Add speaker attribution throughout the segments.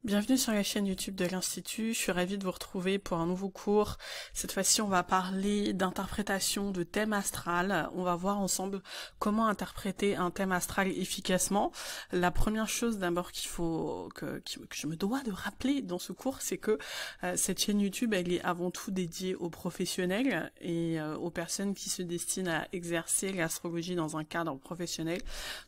Speaker 1: Bienvenue sur la chaîne YouTube de l'Institut, je suis ravie de vous retrouver pour un nouveau cours. Cette fois-ci, on va parler d'interprétation de thème astral. On va voir ensemble comment interpréter un thème astral efficacement. La première chose d'abord que je me dois de rappeler dans ce cours, c'est que cette chaîne YouTube, elle est avant tout dédiée aux professionnels et aux personnes qui se destinent à exercer l'astrologie dans un cadre professionnel.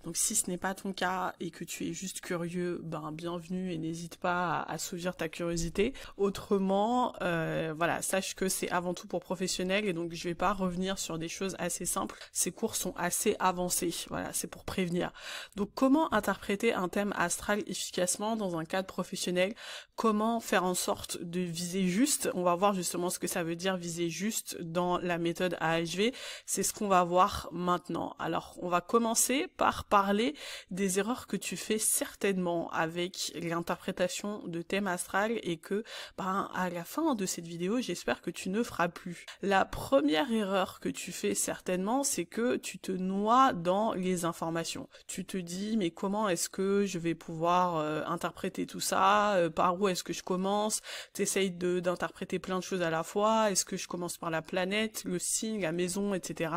Speaker 1: Donc si ce n'est pas ton cas et que tu es juste curieux, bienvenue et n'hésite pas à assouvir ta curiosité. Autrement, voilà, sache que c'est avant tout pour professionnels et donc je vais pas revenir sur des choses assez simples. Ces cours sont assez avancés, voilà, c'est pour prévenir. Donc comment interpréter un thème astral efficacement dans un cadre professionnel? Comment faire en sorte de viser juste? On va voir justement ce que ça veut dire viser juste dans la méthode AHV. C'est ce qu'on va voir maintenant. Alors, on va commencer par parler des erreurs que tu fais certainement avec l'interprétation de thème astral et que, à la fin de cette vidéo, j'espère que tu ne feras plus. La première erreur que tu fais certainement, c'est que tu te noies dans les informations. Tu te dis, mais comment est-ce que je vais pouvoir interpréter tout ça? Par où est-ce que je commence? T'essayes d'interpréter plein de choses à la fois. Est-ce que je commence par la planète, le signe, la maison, etc.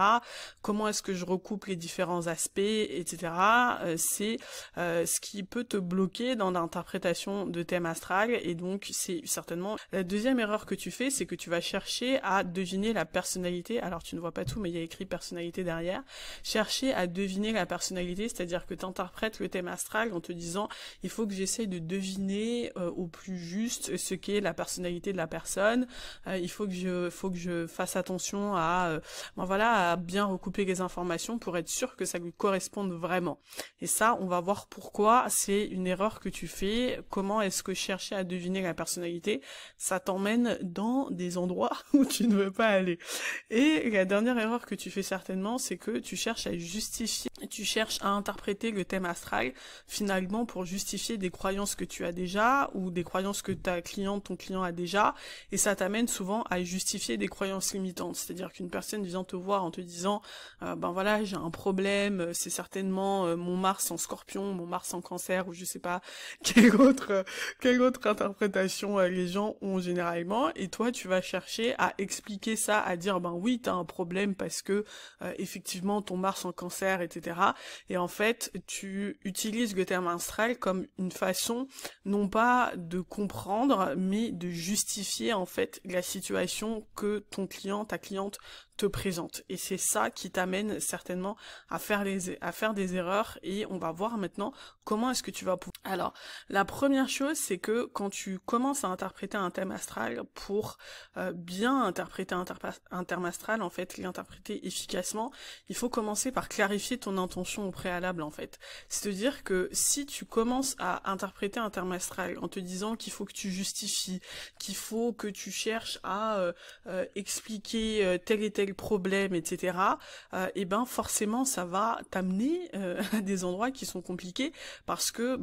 Speaker 1: Comment est-ce que je recoupe les différents aspects, etc. C'est ce qui peut te bloquer dans l'interprétation de thème astral, et donc c'est certainement la deuxième erreur que tu fais, c'est que tu vas chercher à deviner la personnalité. Alors tu ne vois pas tout, mais il y a écrit personnalité derrière. Chercher à deviner la personnalité, c'est-à-dire que tu interprètes le thème astral en te disant il faut que j'essaye de deviner au plus juste ce qu'est la personnalité de la personne. Il faut que je fasse attention à à bien recouper les informations pour être sûr que ça lui corresponde vraiment. Et ça, on va voir pourquoi c'est une erreur que tu fais. Comment est-ce que chercher à deviner la personnalité, ça t'emmène dans des endroits où tu ne veux pas aller. Et la dernière erreur que tu fais certainement, c'est que tu cherches à justifier, tu cherches à interpréter le thème astral finalement pour justifier des croyances que tu as déjà ou des croyances que ton client a déjà, et ça t'amène souvent à justifier des croyances limitantes. C'est-à-dire qu'une personne vient te voir en te disant j'ai un problème, c'est certainement mon Mars en Scorpion, mon Mars en Cancer, ou je sais pas quelle autre interprétation les gens ont généralement, et toi tu vas chercher à expliquer ça, à dire oui, t'as un problème parce que effectivement ton Mars en Cancer, etc. Et en fait tu utilises le terme astral comme une façon non pas de comprendre mais de justifier en fait la situation que ton client, ta cliente te présente, et c'est ça qui t'amène certainement à faire des erreurs, et on va voir maintenant comment est-ce que tu vas pouvoir. Alors, la première chose, c'est que quand tu commences à interpréter un thème astral, pour bien interpréter un thème astral, en fait, l'interpréter efficacement, il faut commencer par clarifier ton intention au préalable, en fait. C'est-à-dire que si tu commences à interpréter un thème astral en te disant qu'il faut que tu justifies, qu'il faut que tu cherches à expliquer tel et tel problème, etc., forcément ça va t'amener à des endroits qui sont compliqués, parce que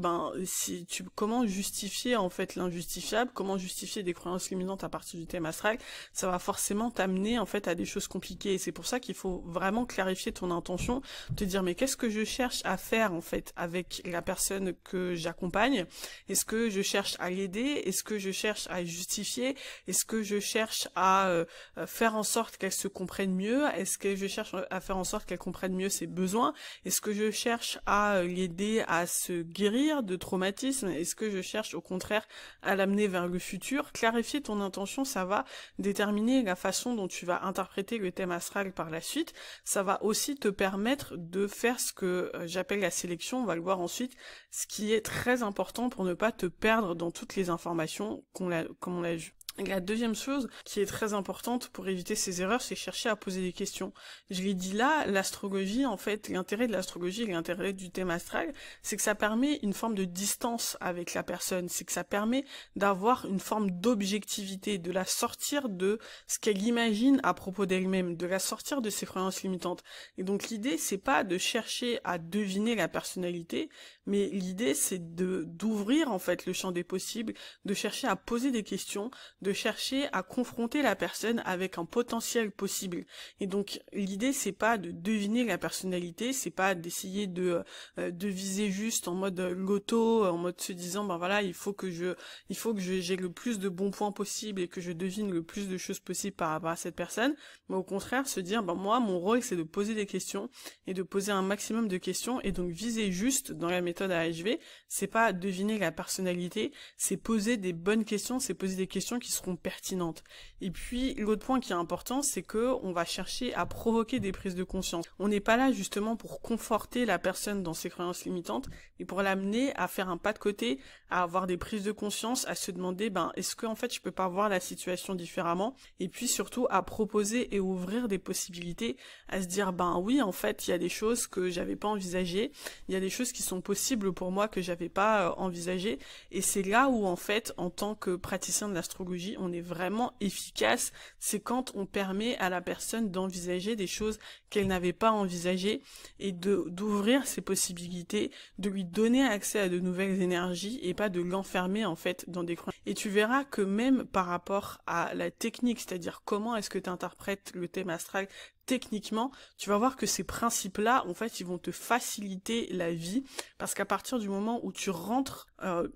Speaker 1: comment justifier en fait l'injustifiable, comment justifier des croyances limitantes à partir du thème astral, ça va forcément t'amener en fait à des choses compliquées, et c'est pour ça qu'il faut vraiment clarifier ton intention, te dire mais qu'est-ce que je cherche à faire en fait avec la personne que j'accompagne? Est-ce que je cherche à l'aider? Est-ce que je cherche à justifier? Est-ce que je cherche à faire en sorte qu'elle se comprenne mieux? Est-ce que je cherche à faire en sorte qu'elle comprenne mieux ses besoins? Est-ce que je cherche à l'aider à se guérir de traumatisme? Est-ce que je cherche au contraire à l'amener vers le futur? Clarifier ton intention, ça va déterminer la façon dont tu vas interpréter le thème astral par la suite. Ça va aussi te permettre de faire ce que j'appelle la sélection, on va le voir ensuite, ce qui est très important pour ne pas te perdre dans toutes les informations comme on l'a vu. La deuxième chose qui est très importante pour éviter ces erreurs, c'est chercher à poser des questions. Je l'ai dit là, l'astrologie, en fait, l'intérêt de l'astrologie et l'intérêt du thème astral, c'est que ça permet une forme de distance avec la personne, c'est que ça permet d'avoir une forme d'objectivité, de la sortir de ce qu'elle imagine à propos d'elle-même, de la sortir de ses croyances limitantes. Et donc l'idée, c'est pas de chercher à deviner la personnalité, mais l'idée, c'est d'ouvrir en fait le champ des possibles, de chercher à poser des questions, de chercher à confronter la personne avec un potentiel possible. Et donc l'idée c'est pas de deviner la personnalité, c'est pas d'essayer de viser juste en mode loto, en mode se disant ben voilà, il faut que j'ai le plus de bons points possible et que je devine le plus de choses possibles par rapport à cette personne, mais au contraire se dire ben moi mon rôle c'est de poser des questions et de poser un maximum de questions. Et donc viser juste dans la méthode AHV, c'est pas deviner la personnalité, c'est poser des bonnes questions, c'est poser des questions qui seront pertinentes. Et puis l'autre point qui est important, c'est que on va chercher à provoquer des prises de conscience. On n'est pas là justement pour conforter la personne dans ses croyances limitantes, mais pour l'amener à faire un pas de côté, à avoir des prises de conscience, à se demander ben est-ce que en fait je peux pas voir la situation différemment, et puis surtout à proposer et ouvrir des possibilités, à se dire ben oui en fait il y a des choses que j'avais pas envisagées, il y a des choses qui sont possibles pour moi que j'avais pas envisagées, et c'est là où en fait en tant que praticien de l'astrologie on est vraiment efficace, c'est quand on permet à la personne d'envisager des choses qu'elle n'avait pas envisagées et d'ouvrir ses possibilités, de lui donner accès à de nouvelles énergies et pas de l'enfermer en fait dans des croyances. Et tu verras que même par rapport à la technique, c'est-à-dire comment est-ce que tu interprètes le thème astral techniquement, tu vas voir que ces principes-là, en fait, ils vont te faciliter la vie, parce qu'à partir du moment où tu rentres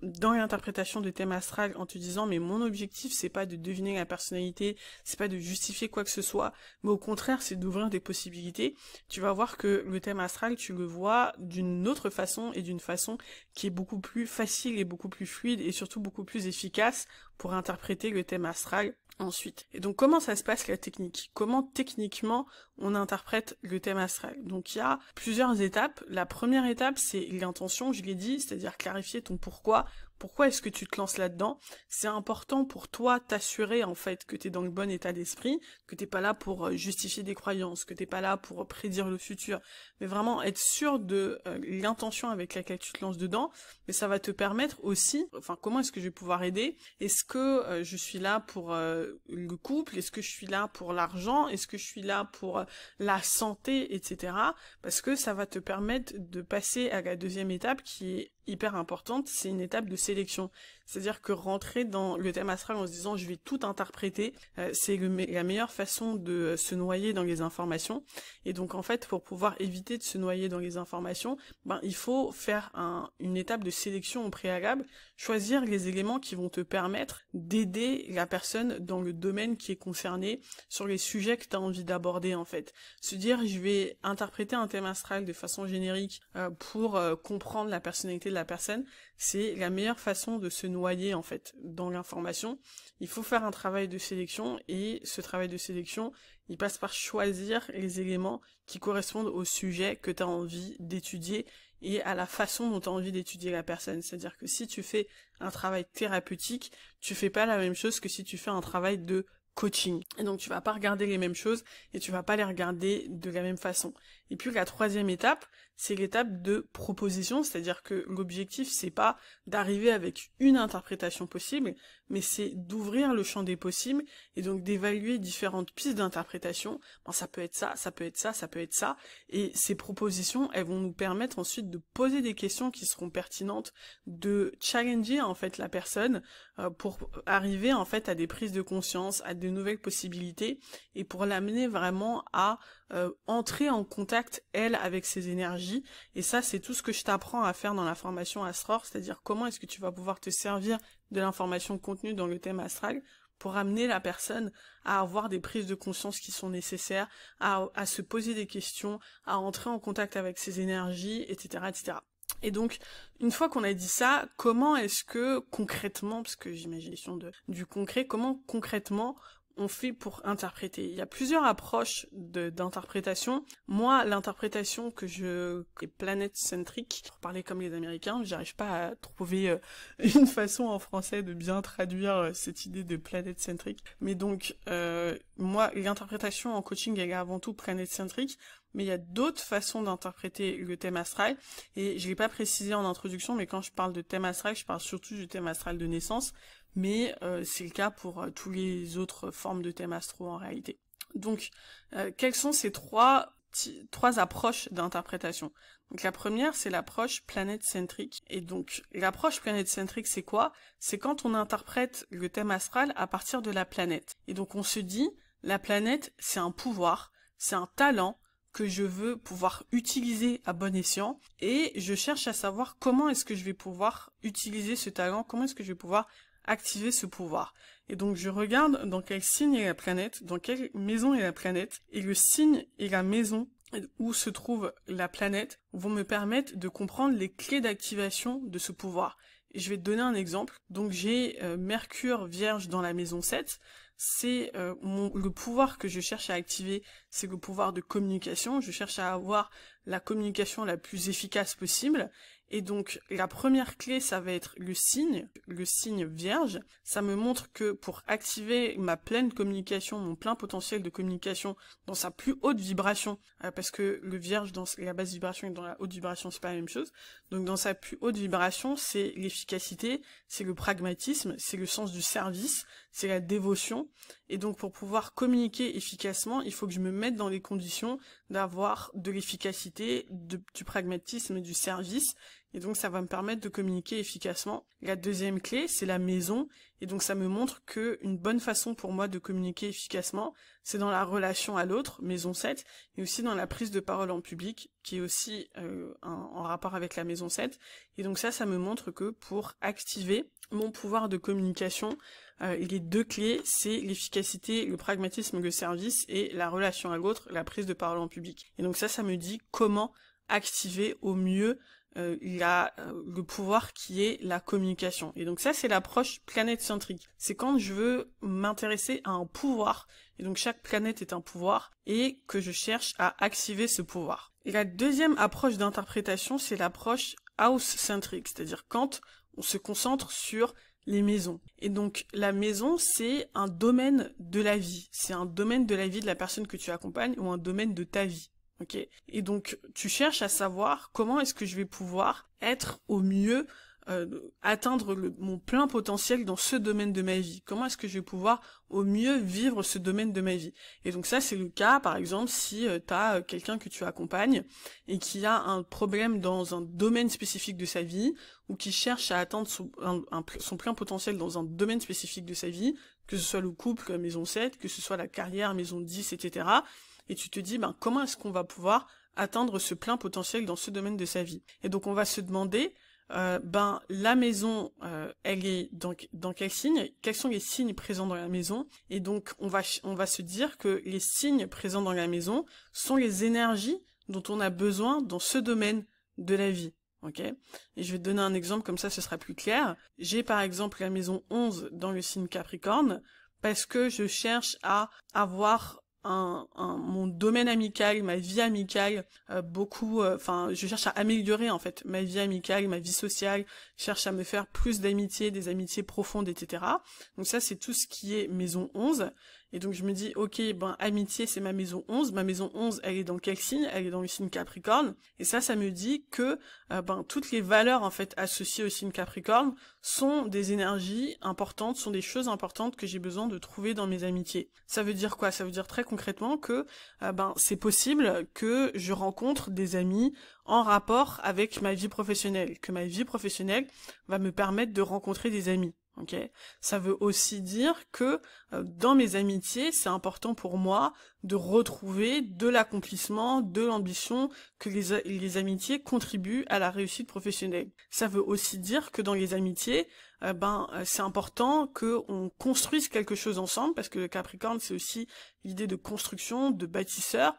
Speaker 1: dans l'interprétation de thème astral en te disant mais mon objectif c'est pas de deviner la personnalité, c'est pas de justifier quoi que ce soit, mais au contraire c'est d'ouvrir des possibilités, tu vas voir que le thème astral tu le vois d'une autre façon et d'une façon qui est beaucoup plus facile et beaucoup plus fluide et surtout beaucoup plus efficace pour interpréter le thème astral ensuite. Et donc comment ça se passe la technique? Comment techniquement on interprète le thème astral? Donc il y a plusieurs étapes. La première étape c'est l'intention, je l'ai dit, c'est-à-dire clarifier ton pourquoi. Pourquoi est-ce que tu te lances là-dedans? C'est important pour toi t'assurer en fait que tu es dans le bon état d'esprit, que t'es pas là pour justifier des croyances, que t'es pas là pour prédire le futur, mais vraiment être sûr de l'intention avec laquelle tu te lances dedans. Mais ça va te permettre aussi, enfin comment est-ce que je vais pouvoir aider? Est-ce que je suis là pour le couple? Est-ce que je suis là pour l'argent? Est-ce que je suis là pour la santé, etc. Parce que ça va te permettre de passer à la deuxième étape qui est hyper importante, c'est une étape de sélection. C'est-à-dire que rentrer dans le thème astral en se disant je vais tout interpréter, c'est la meilleure façon de se noyer dans les informations. Et donc en fait, pour pouvoir éviter de se noyer dans les informations, il faut faire une étape de sélection au préalable, choisir les éléments qui vont te permettre d'aider la personne dans le domaine qui est concerné, sur les sujets que tu as envie d'aborder en fait. Se dire je vais interpréter un thème astral de façon générique pour comprendre la personnalité de la personne, c'est la meilleure façon de se noyer en fait dans l'information. Il faut faire un travail de sélection et ce travail de sélection, il passe par choisir les éléments qui correspondent au sujet que tu as envie d'étudier et à la façon dont tu as envie d'étudier la personne. C'est-à-dire que si tu fais un travail thérapeutique, tu fais pas la même chose que si tu fais un travail de coaching. Et donc tu vas pas regarder les mêmes choses et tu vas pas les regarder de la même façon. Et puis la troisième étape, c'est l'étape de proposition, c'est-à-dire que l'objectif c'est pas d'arriver avec une interprétation possible, mais c'est d'ouvrir le champ des possibles et donc d'évaluer différentes pistes d'interprétation. Ça peut être ça, ça peut être ça, ça peut être ça, et ces propositions, elles vont nous permettre ensuite de poser des questions qui seront pertinentes, de challenger en fait la personne pour arriver en fait à des prises de conscience, à de nouvelles possibilités et pour l'amener vraiment à entrer en contact, elle, avec ses énergies. Et ça, c'est tout ce que je t'apprends à faire dans la formation Astror, c'est-à-dire comment est-ce que tu vas pouvoir te servir de l'information contenue dans le thème astral pour amener la personne à avoir des prises de conscience qui sont nécessaires, à se poser des questions, à entrer en contact avec ses énergies, etc., etc. Et donc, une fois qu'on a dit ça, comment est-ce que concrètement, parce que j'imagine du concret, comment concrètement on fait pour interpréter? Il y a plusieurs approches d'interprétation. Moi, l'interprétation est planet-centrique, pour parler comme les Américains, j'arrive pas à trouver une façon en français de bien traduire cette idée de planet-centrique. Mais donc, moi, l'interprétation en coaching, elle est avant tout planet-centrique, mais il y a d'autres façons d'interpréter le thème astral, et je l'ai pas précisé en introduction, mais quand je parle de thème astral, je parle surtout du thème astral de naissance, mais c'est le cas pour tous les autres formes de thèmes astro en réalité. Donc, quelles sont ces trois trois approches d'interprétation. Donc la première, c'est l'approche planète-centrique. Et donc l'approche planète-centrique, c'est quoi? C'est quand on interprète le thème astral à partir de la planète. Et donc on se dit, la planète, c'est un pouvoir, c'est un talent que je veux pouvoir utiliser à bon escient, et je cherche à savoir comment est-ce que je vais pouvoir utiliser ce talent, comment est-ce que je vais pouvoir activer ce pouvoir. Et donc je regarde dans quel signe est la planète, dans quelle maison est la planète, et le signe et la maison où se trouve la planète vont me permettre de comprendre les clés d'activation de ce pouvoir. Et je vais te donner un exemple. Donc j'ai Mercure Vierge dans la maison 7, c'est le pouvoir que je cherche à activer, c'est le pouvoir de communication. Je cherche à avoir la communication la plus efficace possible. Et donc, la première clé, ça va être le signe Vierge. Ça me montre que pour activer ma pleine communication, mon plein potentiel de communication dans sa plus haute vibration, parce que le Vierge dans la basse vibration et dans la haute vibration, c'est pas la même chose. Donc, dans sa plus haute vibration, c'est l'efficacité, c'est le pragmatisme, c'est le sens du service, c'est la dévotion. Et donc, pour pouvoir communiquer efficacement, il faut que je me mette dans les conditions d'avoir de l'efficacité, du pragmatisme et du service. Et donc, ça va me permettre de communiquer efficacement. La deuxième clé, c'est la maison. Et donc, ça me montre que une bonne façon pour moi de communiquer efficacement, c'est dans la relation à l'autre, maison 7, et aussi dans la prise de parole en public, qui est aussi en rapport avec la maison 7. Et donc ça me montre que pour activer mon pouvoir de communication, les deux clés, c'est l'efficacité, le pragmatisme, le service, et la relation à l'autre, la prise de parole en public. Et donc ça me dit comment activer au mieux le pouvoir qui est la communication. Et donc ça, c'est l'approche planète-centrique. C'est quand je veux m'intéresser à un pouvoir, et donc chaque planète est un pouvoir, et que je cherche à activer ce pouvoir. Et la deuxième approche d'interprétation, c'est l'approche house-centrique, c'est-à-dire quand on se concentre sur les maisons. Et donc la maison, c'est un domaine de la vie. C'est un domaine de la vie de la personne que tu accompagnes, ou un domaine de ta vie. Ok. Et donc, tu cherches à savoir comment est-ce que je vais pouvoir être au mieux, atteindre mon plein potentiel dans ce domaine de ma vie. Comment est-ce que je vais pouvoir au mieux vivre ce domaine de ma vie. Et donc ça, c'est le cas, par exemple, si tu as quelqu'un que tu accompagnes et qui a un problème dans un domaine spécifique de sa vie, ou qui cherche à atteindre son plein potentiel dans un domaine spécifique de sa vie, que ce soit le couple, maison 7, que ce soit la carrière, maison 10, etc., et tu te dis, comment est-ce qu'on va pouvoir atteindre ce plein potentiel dans ce domaine de sa vie. Et donc on va se demander, la maison, elle est dans quel signe, quels sont les signes présents dans la maison, et donc on va se dire que les signes présents dans la maison sont les énergies dont on a besoin dans ce domaine de la vie. Ok. Et je vais te donner un exemple, comme ça ce sera plus clair. J'ai par exemple la maison 11 dans le signe Capricorne, parce que je cherche à avoir mon domaine amical, ma vie amicale, je cherche à améliorer en fait ma vie amicale, ma vie sociale, je cherche à me faire plus d'amitié, des amitiés profondes, etc. Donc ça, c'est tout ce qui est maison 11. Et donc je me dis, ok, amitié, c'est ma maison 11. Ma maison 11, elle est dans quel signe? Elle est dans le signe Capricorne. Et ça me dit que toutes les valeurs en fait associées au signe Capricorne sont des énergies importantes, sont des choses importantes que j'ai besoin de trouver dans mes amitiés. Ça veut dire quoi? Ça veut dire très concrètement que c'est possible que je rencontre des amis en rapport avec ma vie professionnelle, que ma vie professionnelle va me permettre de rencontrer des amis. Ok, ça veut aussi dire que dans mes amitiés, c'est important pour moi de retrouver de l'accomplissement, de l'ambition, que les amitiés contribuent à la réussite professionnelle. Ça veut aussi dire que dans les amitiés, c'est important que on construise quelque chose ensemble, parce que le Capricorne, c'est aussi l'idée de construction, de bâtisseur,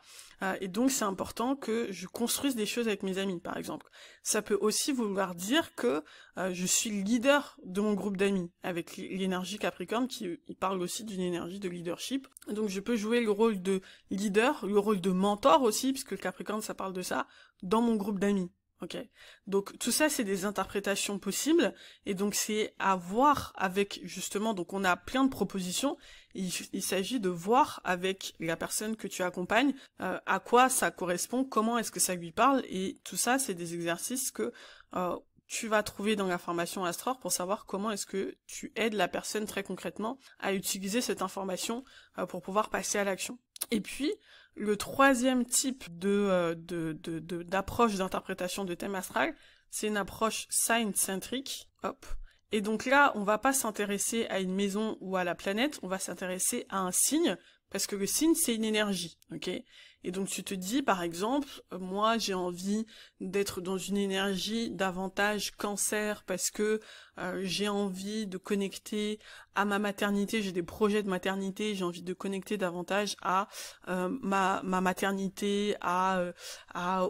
Speaker 1: et donc c'est important que je construise des choses avec mes amis, par exemple. Ça peut aussi vouloir dire que je suis leader de mon groupe d'amis, avec l'énergie Capricorne qui parle aussi d'une énergie de leadership. Donc je peux jouer le rôle de leader, le rôle de mentor aussi, puisque le Capricorne, ça parle de ça, dans mon groupe d'amis. Ok, donc tout ça c'est des interprétations possibles, et donc c'est à voir avec, justement, donc on a plein de propositions, il s'agit de voir avec la personne que tu accompagnes à quoi ça correspond, comment est-ce que ça lui parle, et tout ça c'est des exercices que tu vas trouver dans la formation Astror pour savoir comment est-ce que tu aides la personne très concrètement à utiliser cette information pour pouvoir passer à l'action. Et puis, le troisième type d'approche d'interprétation de thème astral, c'est une approche sign-centrique. Hop. Et donc là, on va pas s'intéresser à une maison ou à la planète, on va s'intéresser à un signe, parce que le signe, c'est une énergie, ok? Et donc tu te dis, par exemple, moi j'ai envie d'être dans une énergie davantage cancer, parce que j'ai envie de connecter à ma maternité, j'ai des projets de maternité, j'ai envie de connecter davantage à ma maternité,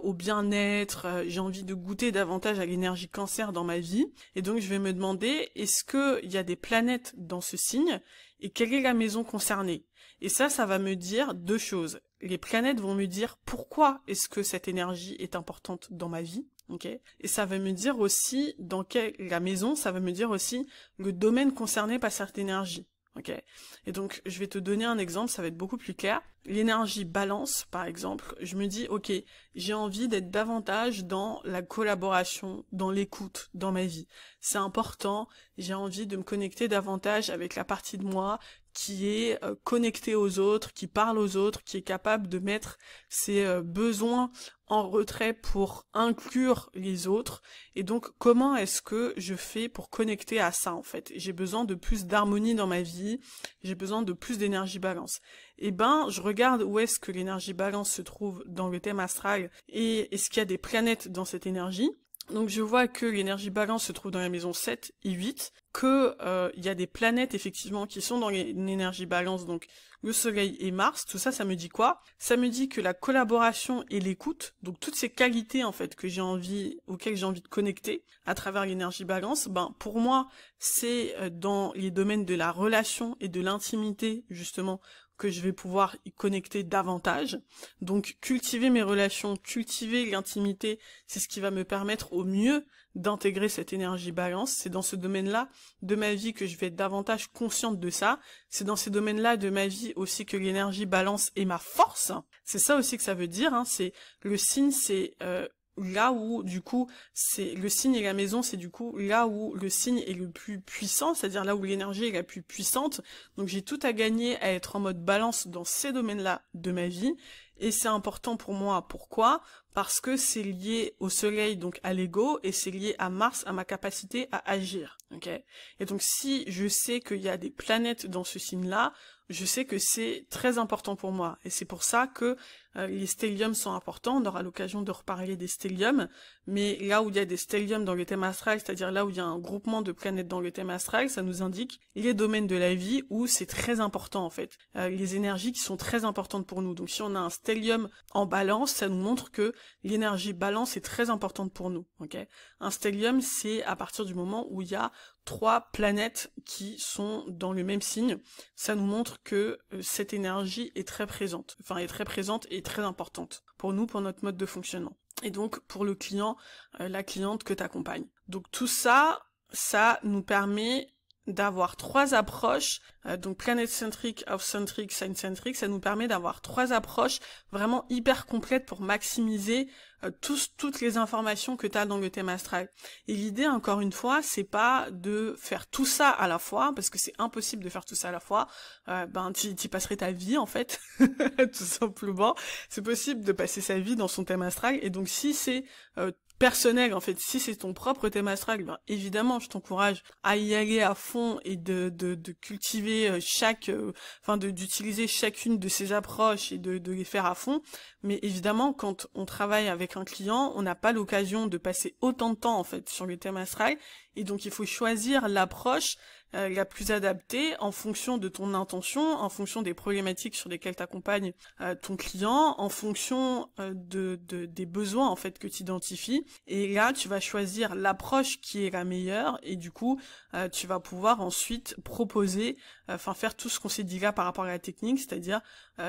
Speaker 1: au bien-être, j'ai envie de goûter davantage à l'énergie cancer dans ma vie. Et donc je vais me demander, est-ce qu'il y a des planètes dans ce signe, et quelle est la maison concernée? Et ça va me dire deux choses. Les planètes vont me dire pourquoi est-ce que cette énergie est importante dans ma vie, ok? Et ça va me dire aussi la maison, ça va me dire aussi le domaine concerné par cette énergie, ok? Et donc, je vais te donner un exemple, ça va être beaucoup plus clair. L'énergie balance, par exemple, je me dis, ok, j'ai envie d'être davantage dans la collaboration, dans l'écoute, dans ma vie. C'est important, j'ai envie de me connecter davantage avec la partie de moi qui est connectée aux autres, qui parle aux autres, qui est capable de mettre ses besoins en retrait pour inclure les autres. Et donc, comment est-ce que je fais pour connecter à ça, en fait? J'ai besoin de plus d'harmonie dans ma vie, j'ai besoin de plus d'énergie balance. Eh ben, je regarde où est-ce que l'énergie balance se trouve dans le thème astral et est-ce qu'il y a des planètes dans cette énergie. Donc je vois que l'énergie balance se trouve dans la maison 7 et 8, que il y a des planètes effectivement qui sont dans l'énergie balance, donc le soleil et Mars. Tout ça, ça me dit quoi? Ça me dit que la collaboration et l'écoute, donc toutes ces qualités en fait auxquelles j'ai envie de connecter à travers l'énergie balance, ben pour moi c'est dans les domaines de la relation et de l'intimité justement que je vais pouvoir y connecter davantage. Donc cultiver mes relations, cultiver l'intimité, c'est ce qui va me permettre au mieux d'intégrer cette énergie balance. C'est dans ce domaine-là de ma vie que je vais être davantage consciente de ça. C'est dans ces domaines-là de ma vie aussi que l'énergie balance est ma force. C'est ça aussi que ça veut dire, hein. C'est le signe, c'est là où du coup c'est le signe et la maison, c'est du coup là où le signe est le plus puissant, c'est-à-dire là où l'énergie est la plus puissante. Donc j'ai tout à gagner à être en mode balance dans ces domaines-là de ma vie, et c'est important pour moi. Pourquoi? Parce que c'est lié au soleil, donc à l'ego, et c'est lié à Mars, à ma capacité à agir, ok? Et donc si je sais qu'il y a des planètes dans ce signe-là, je sais que c'est très important pour moi, et c'est pour ça que les stelliums sont importants. On aura l'occasion de reparler des stelliums, mais là où il y a des stelliums dans le thème astral, c'est-à-dire là où il y a un groupement de planètes dans le thème astral, ça nous indique les domaines de la vie où c'est très important en fait, les énergies qui sont très importantes pour nous. Donc si on a un stellium en balance, ça nous montre que l'énergie balance est très importante pour nous, ok? Un stellium, c'est à partir du moment où il y a 3 planètes qui sont dans le même signe. Ça nous montre que cette énergie est très présente, et très importante pour nous, pour notre mode de fonctionnement. Et donc pour le client, la cliente que tu accompagnes. Donc tout ça, ça nous permet d'avoir 3 approches, donc planet-centric, off-centric, sign-centric, ça nous permet d'avoir 3 approches vraiment hyper complètes pour maximiser toutes les informations que tu as dans le thème astral. Et l'idée, encore une fois, c'est pas de faire tout ça à la fois, parce que c'est impossible de faire tout ça à la fois, t'y passerais ta vie en fait, tout simplement. C'est possible de passer sa vie dans son thème astral, et donc si c'est personnel, en fait, si c'est ton propre thème astral, ben, évidemment, je t'encourage à y aller à fond et de cultiver d'utiliser chacune de ces approches et de les faire à fond. Mais évidemment, quand on travaille avec un client, on n'a pas l'occasion de passer autant de temps, en fait, sur le thème astral. Et donc, il faut choisir l'approche la plus adaptée en fonction de ton intention, en fonction des problématiques sur lesquelles t'accompagnes ton client, en fonction des besoins en fait que tu identifies. Et là, tu vas choisir l'approche qui est la meilleure, et du coup, tu vas pouvoir ensuite proposer, faire tout ce qu'on s'est dit là par rapport à la technique, c'est-à-dire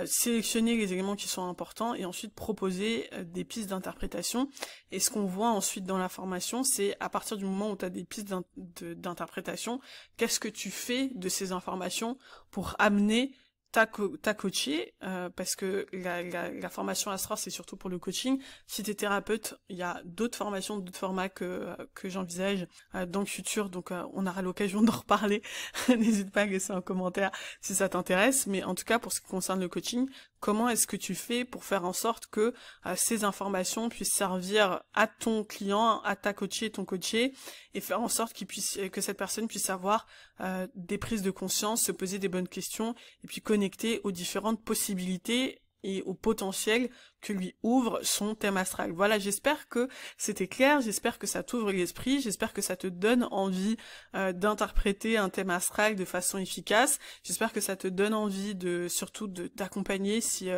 Speaker 1: sélectionner les éléments qui sont importants et ensuite proposer des pistes d'interprétation. Et ce qu'on voit ensuite dans la formation, c'est à partir du moment où tu as des pistes d'interprétation, qu'est-ce que tu fais de ces informations pour amener ta coachée, parce que la formation Astral, c'est surtout pour le coaching. Si t'es thérapeute, il y a d'autres formations, d'autres formats que j'envisage dans le futur, donc on aura l'occasion d'en reparler. N'hésite pas à laisser un commentaire si ça t'intéresse, mais en tout cas, pour ce qui concerne le coaching, comment est-ce que tu fais pour faire en sorte que ces informations puissent servir à ton client, à ta coachée, ton coaché, et faire en sorte que cette personne puisse avoir des prises de conscience, se poser des bonnes questions, et puis connecter aux différentes possibilités et au potentiel que lui ouvre son thème astral. Voilà, j'espère que c'était clair, j'espère que ça t'ouvre l'esprit, j'espère que ça te donne envie d'interpréter un thème astral de façon efficace, j'espère que ça te donne envie surtout de t'accompagner si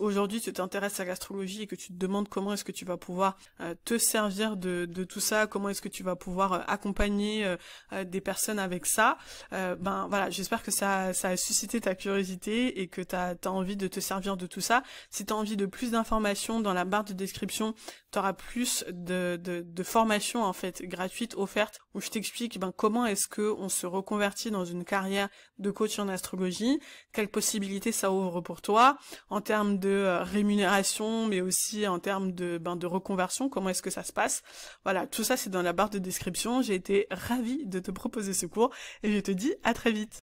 Speaker 1: aujourd'hui tu t'intéresses à l'astrologie et que tu te demandes comment est-ce que tu vas pouvoir te servir de tout ça, comment est-ce que tu vas pouvoir accompagner des personnes avec ça, voilà, j'espère que ça a suscité ta curiosité et que t'as envie de te servir de tout ça. Si t'as envie de plus d'informations, dans la barre de description, t'auras plus de formations en fait gratuites offertes où je t'explique comment est-ce que on se reconvertit dans une carrière de coach en astrologie, quelles possibilités ça ouvre pour toi en termes de rémunération, mais aussi en termes de reconversion, comment est-ce que ça se passe. Voilà, tout ça c'est dans la barre de description. J'ai été ravie de te proposer ce cours et je te dis à très vite.